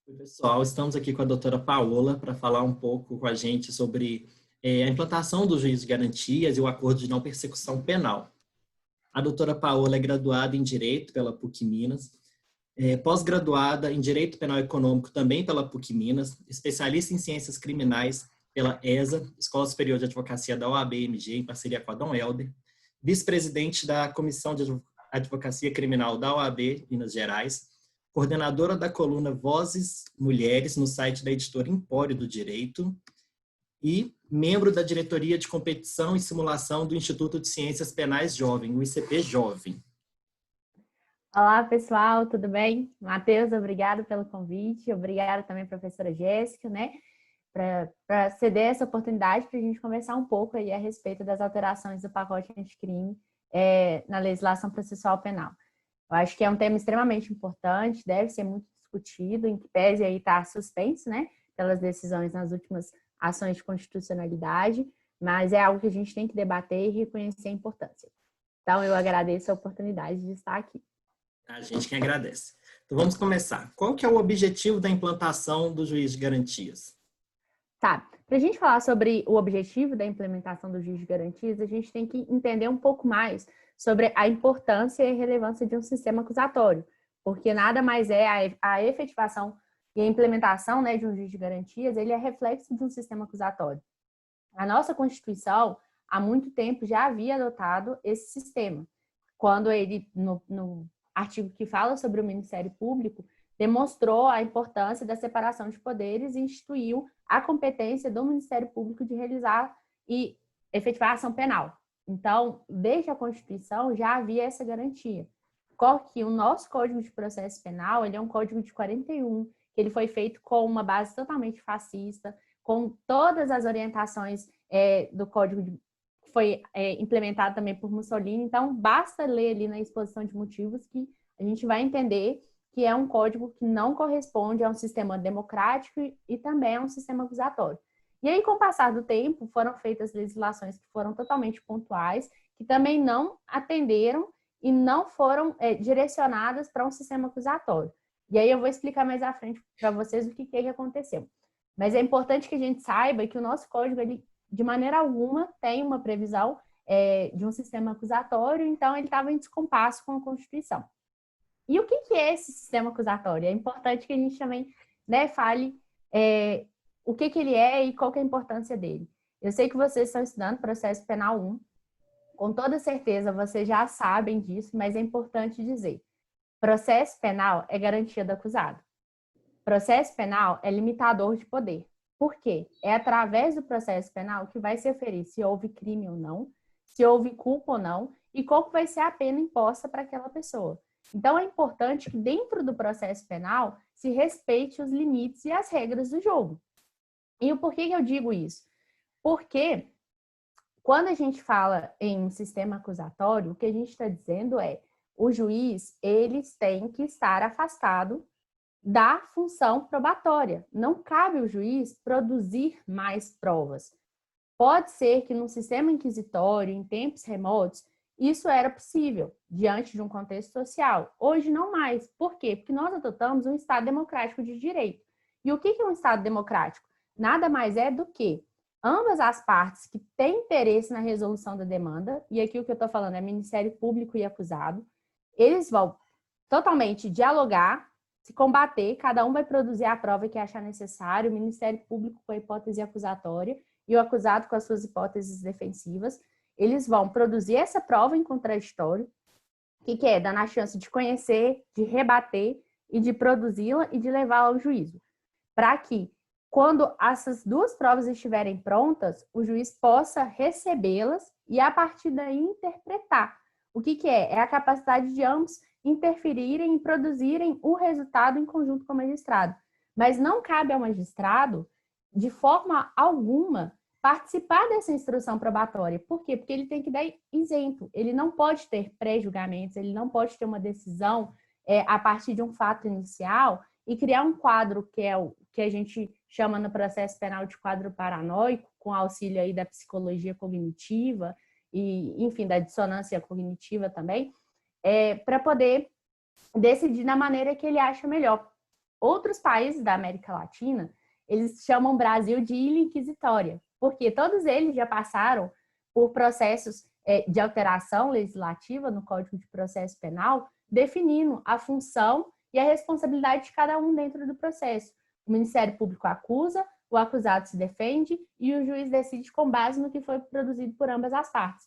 Oi, pessoal, estamos aqui com a doutora Paola para falar um pouco com a gente sobre a implantação do juízo de garantias e o acordo de não persecução penal. A doutora Paola é graduada em Direito pela PUC Minas, pós-graduada em Direito Penal Econômico também pela PUC Minas, especialista em Ciências Criminais pela ESA, Escola Superior de Advocacia da OAB-MG, em parceria com a Dom Helder, vice-presidente da Comissão de Advocacia Criminal da OAB Minas Gerais, coordenadora da coluna Vozes Mulheres no site da editora Empório do Direito e membro da diretoria de competição e simulação do Instituto de Ciências Penais Jovem, o ICP Jovem. Olá, pessoal, tudo bem? Matheus, obrigado pelo convite, obrigada também, professora Jéssica, para ceder essa oportunidade para a gente conversar um pouco aí a respeito das alterações do pacote anticrime na legislação processual penal. Eu acho que é um tema extremamente importante, deve ser muito discutido, em que pese aí está suspenso, pelas decisões nas últimas ações de constitucionalidade, mas é algo que a gente tem que debater e reconhecer a importância. Então, eu agradeço a oportunidade de estar aqui. A gente que agradece. Então, vamos começar. Qual que é o objetivo da implantação do juiz de garantias? Tá, para a gente falar sobre o objetivo da implementação do juiz de garantias, a gente tem que entender um pouco mais sobre a importância e relevância de um sistema acusatório, porque nada mais é a efetivação e a implementação de um juiz de garantias, ele é reflexo de um sistema acusatório. A nossa Constituição, há muito tempo, já havia adotado esse sistema, quando ele, no artigo que fala sobre o Ministério Público, demonstrou a importância da separação de poderes e instituiu a competência do Ministério Público de realizar e efetivar a ação penal. Então, desde a Constituição já havia essa garantia. Que o nosso Código de Processo Penal, ele é um código de 41, que ele foi feito com uma base totalmente fascista, com todas as orientações do Código que foi implementado também por Mussolini. Então, basta ler ali na exposição de motivos que a gente vai entender que é um código que não corresponde a um sistema democrático e também a um sistema acusatório. E aí, com o passar do tempo, foram feitas legislações que foram totalmente pontuais, que também não atenderam e não foram direcionadas para um sistema acusatório. E aí eu vou explicar mais à frente para vocês o que aconteceu. Mas é importante que a gente saiba que o nosso código, ele, de maneira alguma, tem uma previsão de um sistema acusatório, então ele estava em descompasso com a Constituição. E o que é esse sistema acusatório? É importante que a gente também fale o que ele é e qual que é a importância dele. Eu sei que vocês estão estudando processo penal 1, com toda certeza vocês já sabem disso, mas é importante dizer. Processo penal é garantia do acusado. Processo penal é limitador de poder. Por quê? É através do processo penal que vai se aferir se houve crime ou não, se houve culpa ou não, e qual vai ser a pena imposta para aquela pessoa. Então, é importante que dentro do processo penal se respeite os limites e as regras do jogo. E o porquê que eu digo isso? Porque quando a gente fala em sistema acusatório, o que a gente está dizendo é o juiz, eles têm que estar afastado da função probatória. Não cabe ao juiz produzir mais provas. Pode ser que no sistema inquisitório, em tempos remotos, isso era possível, diante de um contexto social. Hoje não mais. Por quê? Porque nós adotamos um Estado democrático de direito. E o que é um Estado democrático? Nada mais é do que ambas as partes que têm interesse na resolução da demanda, e aqui o que eu estou falando é Ministério Público e acusado, eles vão totalmente dialogar, se combater, cada um vai produzir a prova que achar necessário, o Ministério Público com a hipótese acusatória e o acusado com as suas hipóteses defensivas. Eles vão produzir essa prova em contraditório, que é dando a chance de conhecer, de rebater e de produzi-la e de levá-la ao juízo. Para que, quando essas duas provas estiverem prontas, o juiz possa recebê-las e, a partir daí, interpretar. O que é? É a capacidade de ambos interferirem e produzirem o resultado em conjunto com o magistrado. Mas não cabe ao magistrado, de forma alguma, participar dessa instrução probatória. Por quê? Porque ele tem que dar isento. Ele não pode ter pré-julgamentos, ele não pode ter uma decisão a partir de um fato inicial e criar um quadro que é o que a gente chama no processo penal de quadro paranoico, com auxílio aí da psicologia cognitiva e, enfim, da dissonância cognitiva também, para poder decidir da maneira que ele acha melhor. outros países da América Latina, eles chamam o Brasil de ilha inquisitória, porque todos eles já passaram por processos de alteração legislativa no Código de Processo Penal, definindo a função e a responsabilidade de cada um dentro do processo. O Ministério Público acusa, o acusado se defende e o juiz decide com base no que foi produzido por ambas as partes.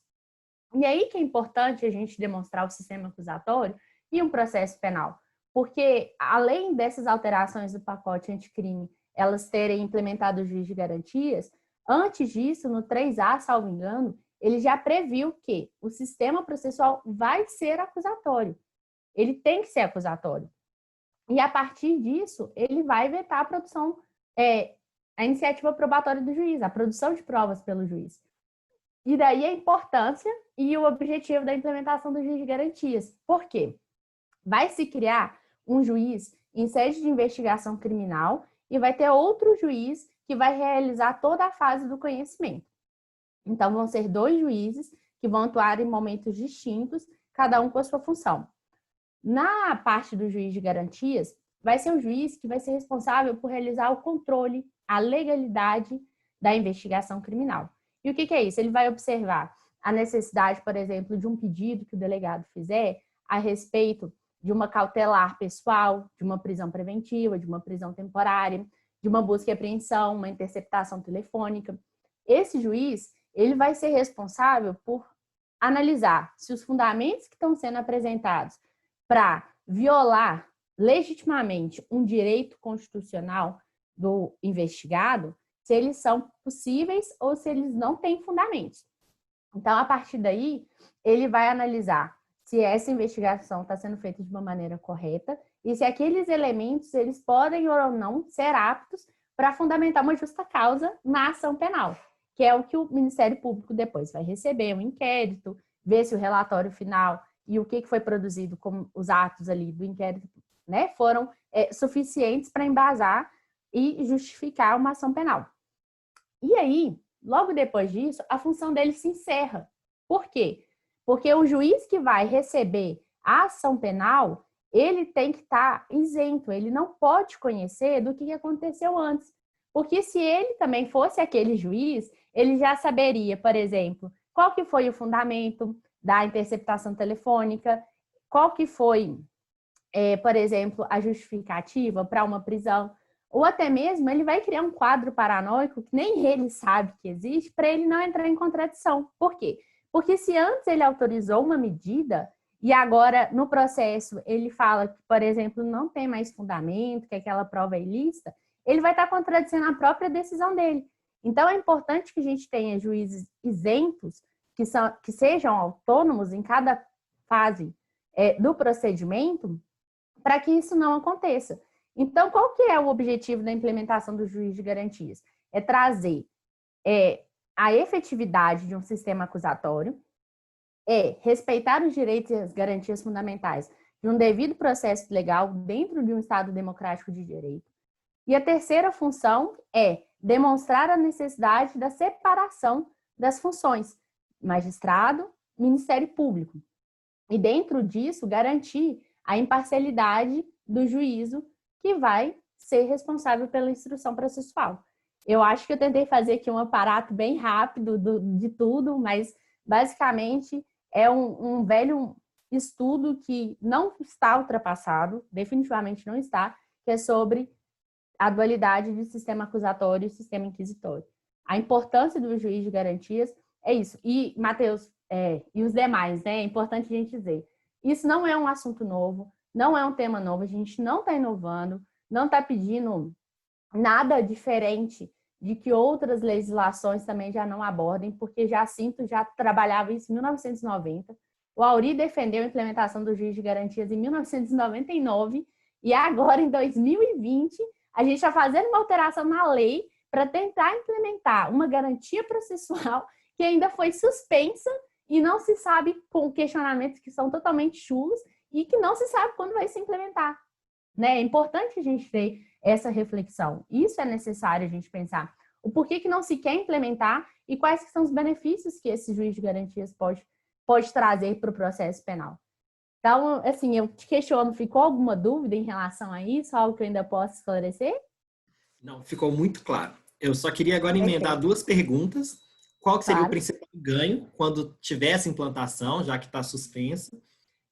E aí que é importante a gente demonstrar o sistema acusatório e um processo penal, porque além dessas alterações do pacote anticrime, elas terem implementado o juiz de garantias, antes disso, no 3A, salvo engano, ele já previu que o sistema processual vai ser acusatório. Ele tem que ser acusatório. E a partir disso, ele vai vetar a produção, a iniciativa probatória do juiz, a produção de provas pelo juiz. E daí a importância e o objetivo da implementação do juiz de garantias. Por quê? Vai se criar um juiz em sede de investigação criminal e vai ter outro juiz que vai realizar toda a fase do conhecimento. Então, vão ser 2 juízes que vão atuar em momentos distintos, cada um com a sua função. Na parte do juiz de garantias, vai ser o juiz que vai ser responsável por realizar o controle, a legalidade da investigação criminal. E o que é isso? Ele vai observar a necessidade, por exemplo, de um pedido que o delegado fizer a respeito de uma cautelar pessoal, de uma prisão preventiva, de uma prisão temporária, de uma busca e apreensão, uma interceptação telefônica. Esse juiz, ele vai ser responsável por analisar se os fundamentos que estão sendo apresentados para violar legitimamente um direito constitucional do investigado, se eles são possíveis ou se eles não têm fundamentos. Então, a partir daí, ele vai analisar se essa investigação está sendo feita de uma maneira correta e se aqueles elementos eles podem ou não ser aptos para fundamentar uma justa causa na ação penal, que é o que o Ministério Público depois vai receber um inquérito, ver se o relatório final e o que foi produzido como os atos ali do inquérito, né, foram suficientes para embasar e justificar uma ação penal. E aí, logo depois disso, a função dele se encerra. Por quê? Porque o juiz que vai receber a ação penal, ele tem que estar isento, ele não pode conhecer do que aconteceu antes. Porque se ele também fosse aquele juiz, ele já saberia, por exemplo, qual que foi o fundamento da interceptação telefônica, qual que foi, por exemplo, a justificativa para uma prisão, ou até mesmo ele vai criar um quadro paranoico que nem ele sabe que existe para ele não entrar em contradição. Por quê? Porque se antes ele autorizou uma medida e agora no processo ele fala que, por exemplo, não tem mais fundamento, que aquela prova é ilícita, ele vai estar contradizendo a própria decisão dele. Então é importante que a gente tenha juízes isentos, que sejam autônomos em cada fase do procedimento, para que isso não aconteça. Então, qual que é o objetivo da implementação do juiz de garantias? É trazer a efetividade de um sistema acusatório, respeitar os direitos e as garantias fundamentais de um devido processo legal dentro de um Estado democrático de direito. E a terceira função é demonstrar a necessidade da separação das funções magistrado, Ministério Público. E dentro disso, garantir a imparcialidade do juízo que vai ser responsável pela instrução processual. Eu acho que eu tentei fazer aqui um aparato bem rápido de tudo, mas basicamente é um velho estudo que não está ultrapassado, definitivamente não está, que é sobre a dualidade de sistema acusatório e sistema inquisitório. A importância do juiz de garantias é isso. E, Matheus, e os demais, né? É importante a gente dizer, isso não é um assunto novo, não é um tema novo, a gente não está inovando, não está pedindo nada diferente de que outras legislações também já não abordem, porque já trabalhava isso em 1990. O Auri defendeu a implementação do juiz de garantias em 1999 e agora, em 2020, a gente está fazendo uma alteração na lei para tentar implementar uma garantia processual que ainda foi suspensa e não se sabe, com questionamentos que são totalmente chulos e que não se sabe quando vai se implementar. Né? É importante a gente ter essa reflexão. Isso é necessário a gente pensar. O porquê que não se quer implementar e quais que são os benefícios que esse juiz de garantias pode trazer para o processo penal. Então, assim, eu te questiono, ficou alguma dúvida em relação a isso? Algo que eu ainda posso esclarecer? Não, ficou muito claro. Eu só queria agora emendar Perfeito, duas perguntas. Qual que seria o claro. principal ganho quando tiver essa implantação, já que está suspensa?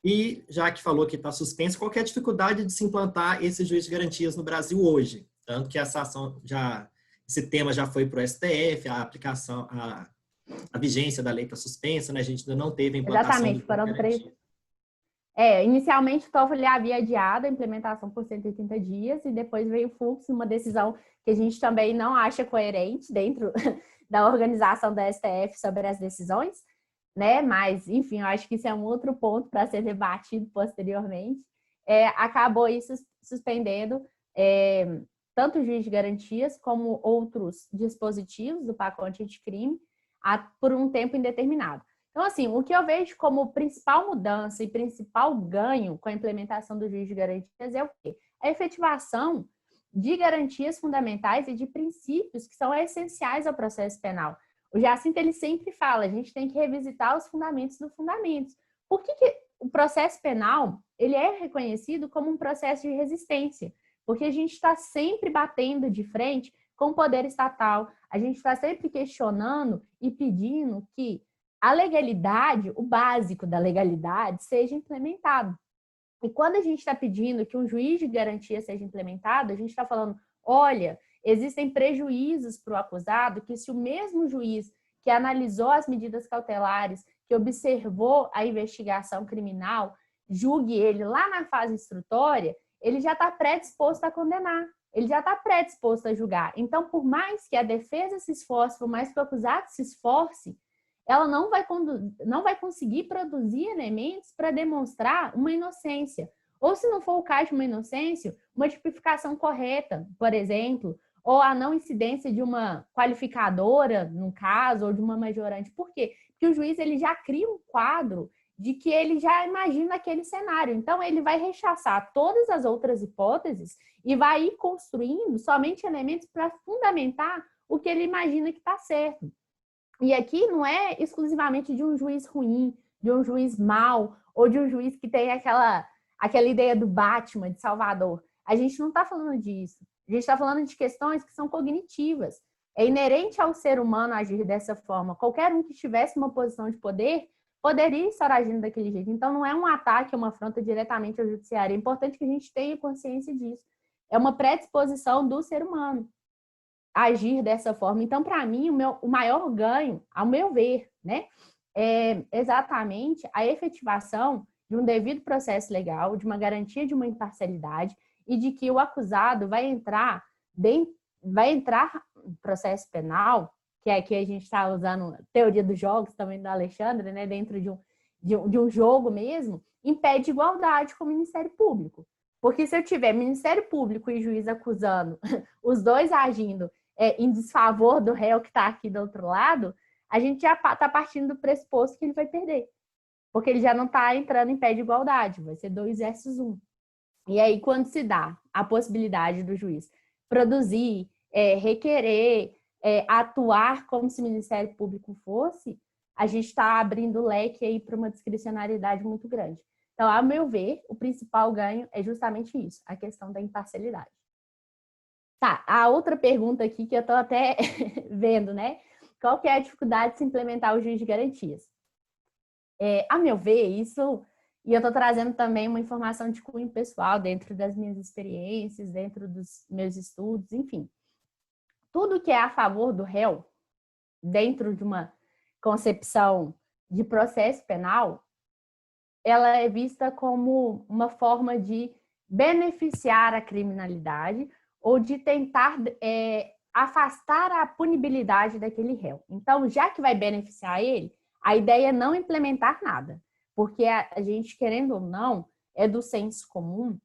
E já que falou que está suspenso, qual que é a dificuldade de se implantar esse juiz de garantias no Brasil hoje? Tanto que essa ação já, esse tema já foi para o STF, a aplicação, a vigência da lei está suspensa, né? A gente ainda não teve a implantação do Exatamente, juiz de foram três. garantia. Inicialmente o TOEFL havia adiado a implementação por 180 dias e depois veio o fluxo, uma decisão que a gente também não acha coerente dentro da organização da STF sobre as decisões, né? Mas, enfim, eu acho que isso é um outro ponto para ser debatido posteriormente. Acabou isso suspendendo tanto o juiz de garantias como outros dispositivos do pacote anticrime por um tempo indeterminado. Então, assim, o que eu vejo como principal mudança e principal ganho com a implementação do juiz de garantias é o quê? A efetivação de garantias fundamentais e de princípios que são essenciais ao processo penal. O Jacinto, ele sempre fala, a gente tem que revisitar os fundamentos dos fundamentos. Por que o processo penal, ele é reconhecido como um processo de resistência? Porque a gente está sempre batendo de frente com o poder estatal, a gente está sempre questionando e pedindo que a legalidade, o básico da legalidade, seja implementado. E quando a gente está pedindo que um juiz de garantia seja implementado, a gente está falando, olha, existem prejuízos para o acusado que se o mesmo juiz que analisou as medidas cautelares, que observou a investigação criminal, julgue ele lá na fase instrutória, ele já está predisposto a condenar, ele já está predisposto a julgar. Então, por mais que a defesa se esforce, por mais que o acusado se esforce, ela não vai conseguir produzir elementos para demonstrar uma inocência. Ou, se não for o caso de uma inocência, uma tipificação correta, por exemplo, ou a não incidência de uma qualificadora, no caso, ou de uma majorante. Por quê? Porque o juiz ele já cria um quadro de que ele já imagina aquele cenário. Então, ele vai rechaçar todas as outras hipóteses e vai ir construindo somente elementos para fundamentar o que ele imagina que está certo. E aqui não é exclusivamente de um juiz ruim, de um juiz mau, ou de um juiz que tem aquela ideia do Batman, de Salvador. A gente não está falando disso. A gente está falando de questões que são cognitivas. É inerente ao ser humano agir dessa forma. Qualquer um que estivesse numa posição de poder poderia estar agindo daquele jeito. Então, não é um ataque, uma afronta diretamente ao judiciário. É importante que a gente tenha consciência disso. É uma predisposição do ser humano agir dessa forma. Então, para mim, o maior ganho, ao meu ver, né, é exatamente a efetivação de um devido processo legal, de uma garantia de uma imparcialidade e de que o acusado vai entrar no processo penal, que é que a gente está usando a teoria dos jogos também do Alexandre, né, dentro de um jogo mesmo, em pé de igualdade com o Ministério Público. Porque se eu tiver Ministério Público e juiz acusando, os dois agindo em desfavor do réu que está aqui do outro lado, a gente já está partindo do pressuposto que ele vai perder. Porque ele já não está entrando em pé de igualdade, vai ser 2 versus 1. E aí, quando se dá a possibilidade do juiz produzir, requerer, atuar como se o Ministério Público fosse, a gente está abrindo leque aí para uma discricionariedade muito grande. Então, a meu ver, o principal ganho é justamente isso, a questão da imparcialidade. Tá, a outra pergunta aqui que eu estou até vendo, né? Qual que é a dificuldade de se implementar o juiz de garantias? A meu ver, isso, e eu estou trazendo também uma informação de cunho pessoal dentro das minhas experiências, dentro dos meus estudos, enfim. Tudo que é a favor do réu, dentro de uma concepção de processo penal, ela é vista como uma forma de beneficiar a criminalidade ou de tentar afastar a punibilidade daquele réu. Então, já que vai beneficiar ele, a ideia é não implementar nada, porque a gente, querendo ou não, é do senso comum,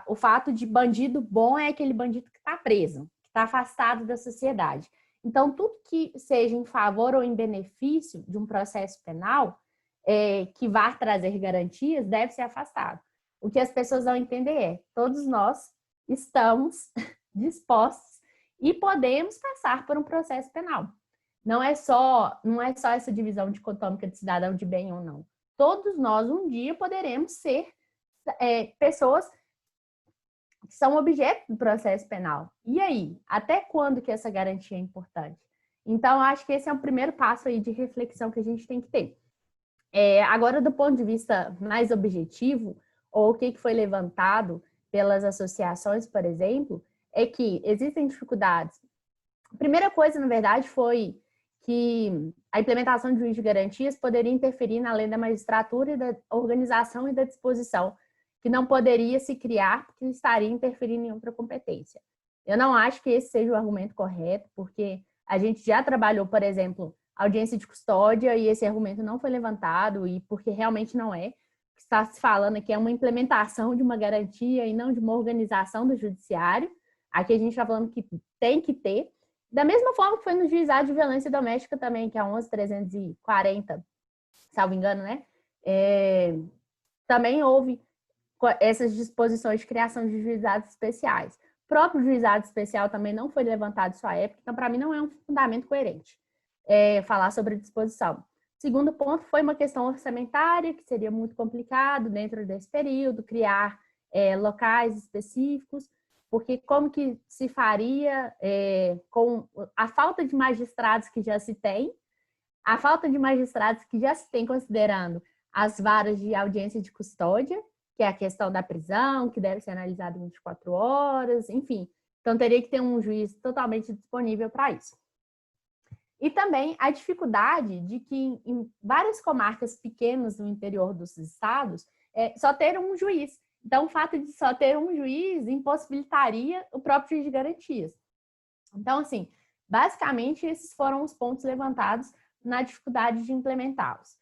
o fato de bandido bom é aquele bandido que está preso, que está afastado da sociedade. Então, tudo que seja em favor ou em benefício de um processo penal, que vá trazer garantias, deve ser afastado. O que as pessoas vão entender todos nós estamos dispostos e podemos passar por um processo penal. Não é só essa divisão dicotômica de cidadão de bem ou não. todos nós um dia poderemos ser pessoas que são objeto do processo penal. E aí, até quando que essa garantia é importante? Então, acho que esse é o primeiro passo aí de reflexão que a gente tem que ter. Agora, do ponto de vista mais objetivo, ou o que foi levantado pelas associações, por exemplo, é que existem dificuldades. A primeira coisa, na verdade, foi que a implementação de juiz de garantias poderia interferir na lei da magistratura e da organização e da disposição, que não poderia se criar porque estaria interferindo em outra competência. Eu não acho que esse seja o argumento correto, porque a gente já trabalhou, por exemplo, audiência de custódia e esse argumento não foi levantado, e porque realmente não é. O que está se falando aqui é uma implementação de uma garantia e não de uma organização do judiciário. Aqui a gente está falando que tem que ter. Da mesma forma que foi no juizado de violência doméstica também, que é a 11.340, salvo engano, né? Também houve essas disposições de criação de juizados especiais. O próprio juizado especial também não foi levantado em sua época, então para mim não é um fundamento coerente falar sobre disposição. Segundo ponto foi uma questão orçamentária, que seria muito complicado dentro desse período, criar locais específicos, porque como que se faria com a falta de magistrados que já se tem, a falta de magistrados que já se tem considerando as varas de audiência de custódia, que é a questão da prisão, que deve ser analisada em 24 horas, enfim. Então, teria que ter um juiz totalmente disponível para isso. E também a dificuldade de que em várias comarcas pequenas no interior dos estados, só ter um juiz. Então, o fato de só ter um juiz impossibilitaria o próprio juiz de garantias. Então, assim, basicamente, esses foram os pontos levantados na dificuldade de implementá-los.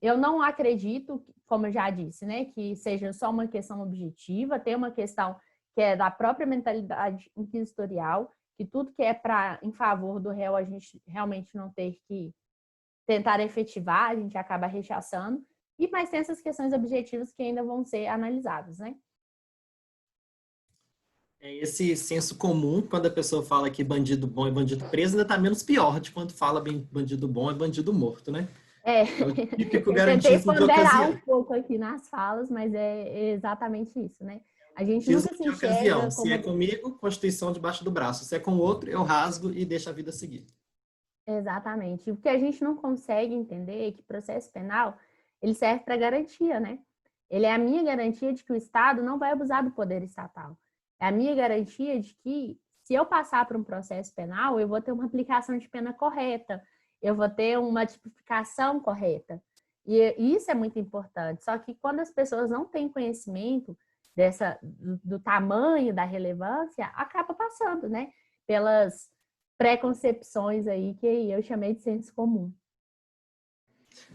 Eu não acredito, como eu já disse, né, que seja só uma questão objetiva, tem uma questão que é da própria mentalidade inquisitorial, que tudo que é em favor do réu a gente realmente não ter que tentar efetivar, a gente acaba rechaçando, mas tem essas questões objetivas que ainda vão ser analisadas, né? Esse senso comum, quando a pessoa fala que bandido bom é bandido preso, ainda está menos pior de quando fala bandido bom é bandido morto, né? É o típico eu tentei garantismo de ponderar ocasião. um pouco aqui nas falas, mas é exatamente isso, né? A gente nunca Garantismo se de ocasião. enxerga Se é como... comigo, Constituição debaixo do braço. Se é com o outro, eu rasgo e deixo a vida seguir. Exatamente. O que a gente não consegue entender é que o processo penal, ele serve para garantia, né? Ele é a minha garantia de que o Estado não vai abusar do poder estatal. É a minha garantia de que, se eu passar por um processo penal, eu vou ter uma aplicação de pena correta, eu vou ter uma tipificação correta. E isso é muito importante. Só que quando as pessoas não têm conhecimento do tamanho, da relevância, acaba passando, né? Pelas preconcepções aí que eu chamei de senso comum.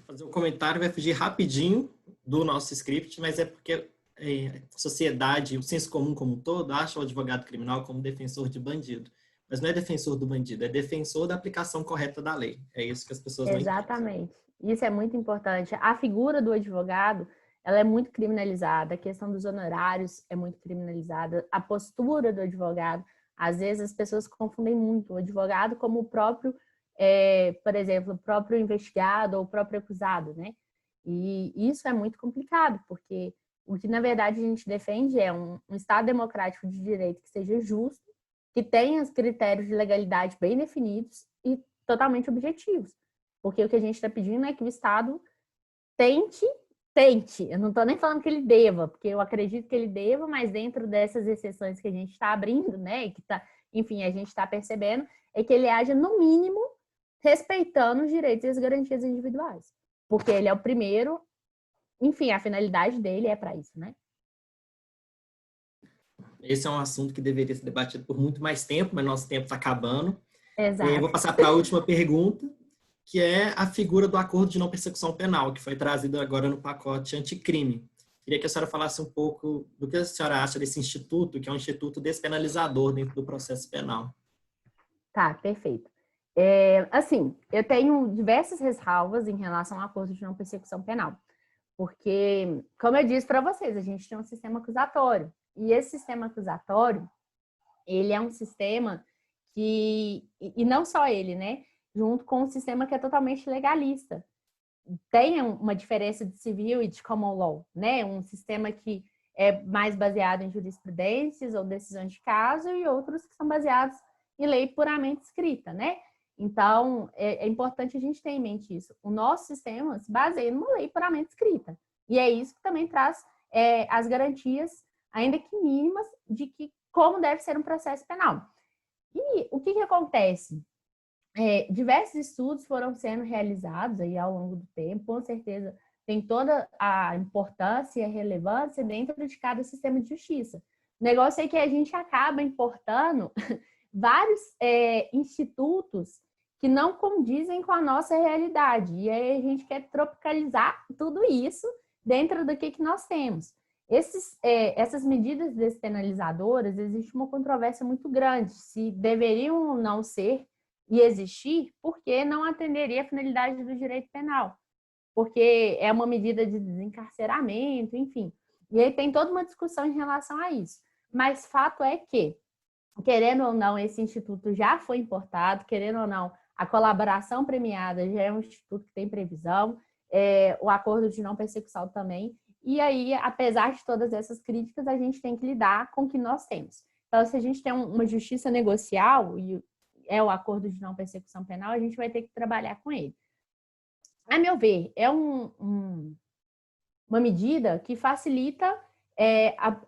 Fazer um comentário vai fugir rapidinho do nosso script, mas é porque a sociedade, o senso comum como um todo, acha o advogado criminal como defensor de bandido. Mas não é defensor do bandido, é defensor da aplicação correta da lei. É isso que as pessoas não entendem. Exatamente. Isso é muito importante. A figura do advogado, ela é muito criminalizada. A questão dos honorários é muito criminalizada. A postura do advogado, às vezes as pessoas confundem muito o advogado como o próprio, por exemplo, o próprio investigado ou o próprio acusado, né? E isso é muito complicado, porque o que, na verdade, a gente defende é um Estado democrático de direito que seja justo, que tenha os critérios de legalidade bem definidos e totalmente objetivos. Porque o que a gente está pedindo é que o Estado tente, eu não estou nem falando que ele deva, porque eu acredito que ele deva, mas dentro dessas exceções que a gente está abrindo, né, que tá, enfim, a gente está percebendo, é que ele haja, no mínimo, respeitando os direitos e as garantias individuais. Porque ele é o primeiro, enfim, a finalidade dele é para isso, né? Esse é um assunto que deveria ser debatido por muito mais tempo, mas nosso tempo está acabando. Eu vou Exato. passar para a última pergunta, que é a figura do acordo de não persecução penal, que foi trazido agora no pacote anticrime. Queria que a senhora falasse um pouco do que a senhora acha desse instituto, que é um instituto despenalizador dentro do processo penal. Tá, perfeito. Assim, eu tenho diversas ressalvas em relação ao acordo de não persecução penal. Porque, como eu disse para vocês, a gente tem um sistema acusatório. E esse sistema acusatório, ele é um sistema que... E não só ele, né? Junto com um sistema que é totalmente legalista. tenha uma diferença de civil e de common law, né? Um sistema que é mais baseado em jurisprudências ou decisões de caso e outros que são baseados em lei puramente escrita, né? Então, é importante a gente ter em mente isso. O nosso sistema se baseia numa lei puramente escrita. E é isso que também traz as garantias, ainda que mínimas, de que como deve ser um processo penal. E o que acontece? Diversos estudos foram sendo realizados aí ao longo do tempo, com certeza tem toda a importância e a relevância dentro de cada sistema de justiça. O negócio é que a gente acaba importando vários institutos que não condizem com a nossa realidade. E aí a gente quer tropicalizar tudo isso dentro do que nós temos. Essas medidas despenalizadoras, existe uma controvérsia muito grande, se deveriam ou não ser e existir, porque não atenderia a finalidade do direito penal, porque é uma medida de desencarceramento, enfim. E aí tem toda uma discussão em relação a isso. Mas fato é que, querendo ou não, esse instituto já foi importado, querendo ou não, a colaboração premiada já é um instituto que tem previsão, o acordo de não persecução também. E aí, apesar de todas essas críticas, a gente tem que lidar com o que nós temos. Então, se a gente tem uma justiça negocial, e é o acordo de não persecução penal, a gente vai ter que trabalhar com ele. A meu ver, é uma medida que facilita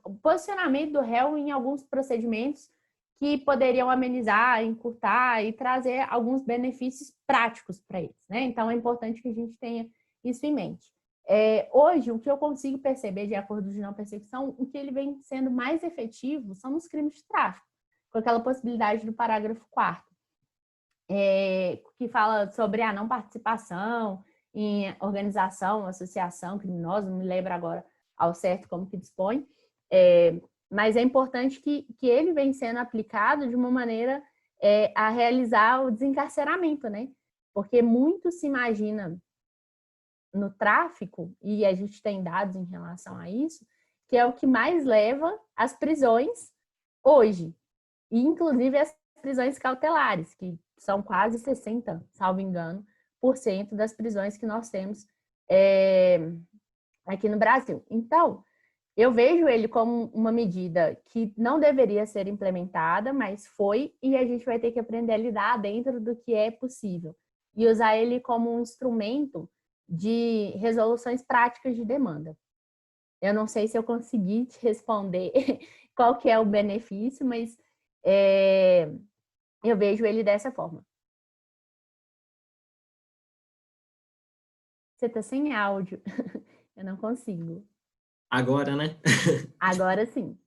o posicionamento do réu em alguns procedimentos que poderiam amenizar, encurtar e trazer alguns benefícios práticos para eles, né? Então, é importante que a gente tenha isso em mente. Hoje, o que eu consigo perceber de acordo de não persecução, o que ele vem sendo mais efetivo são nos crimes de tráfico, com aquela possibilidade do parágrafo 4º, que fala sobre a não participação em organização, associação criminosa, não me lembro agora ao certo como que dispõe, mas é importante que ele vem sendo aplicado de uma maneira a realizar o desencarceramento, né? Porque muito se imagina no tráfico, e a gente tem dados em relação a isso, que é o que mais leva às prisões hoje, e inclusive as prisões cautelares, que são quase 60%, salvo engano, das prisões que nós temos aqui no Brasil. Então, eu vejo ele como uma medida que não deveria ser implementada, mas foi, e a gente vai ter que aprender a lidar dentro do que é possível. E usar ele como um instrumento de resoluções práticas de demanda. Eu não sei se eu consegui te responder qual que é o benefício, mas eu vejo ele dessa forma. Você está sem áudio. Eu não consigo. Agora, né? Agora sim.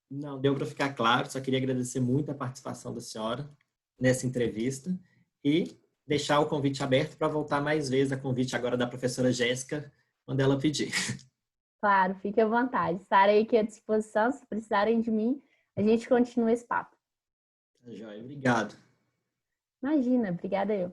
Não, deu para ficar claro. Só queria agradecer muito a participação da senhora nessa entrevista e deixar o convite aberto para voltar mais vezes, a convite agora da professora Jéssica, quando ela pedir. Claro, fique à vontade. Estarei aqui à disposição. Se precisarem de mim, a gente continua esse papo. Tá joia, obrigado. Imagina, obrigada eu.